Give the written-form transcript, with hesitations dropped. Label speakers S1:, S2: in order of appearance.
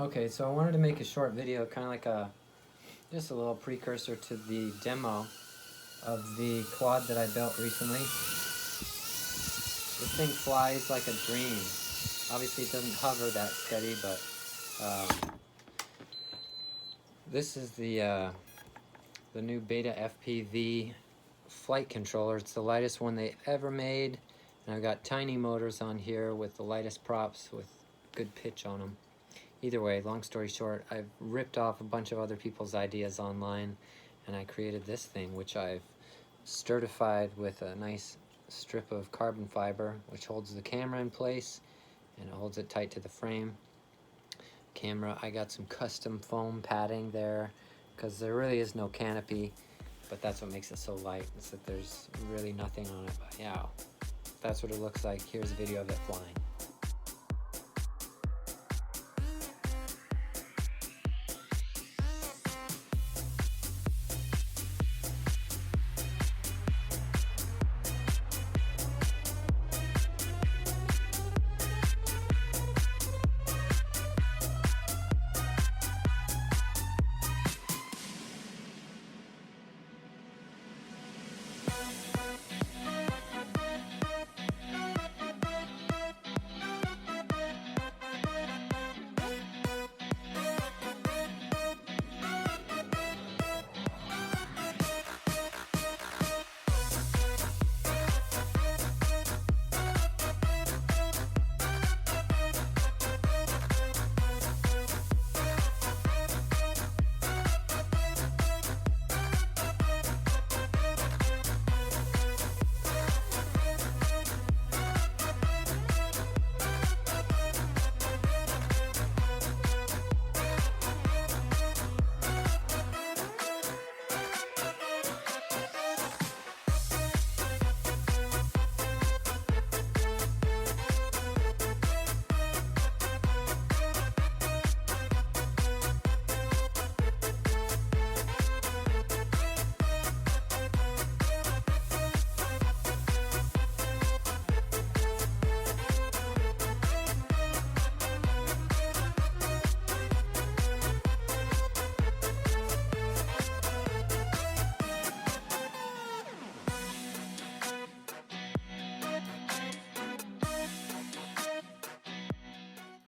S1: Okay, so I wanted to make a short video, kind of like just a little precursor to the demo of the quad that I built recently. This thing flies like a dream. Obviously it doesn't hover that steady, but this is the new Betafpv flight controller. It's the lightest one they ever made, and I've got tiny motors on here with the lightest props with good pitch on them. Either way, long story short, I've ripped off a bunch of other people's ideas online, and I created this thing, which I've sturdified with a nice strip of carbon fiber, which holds the camera in place, and it holds it tight to the frame. Camera, I got some custom foam padding there, because there really is no canopy, but that's what makes it so light, is that there's really nothing on it. But yeah, that's what it looks like. Here's a video of it flying.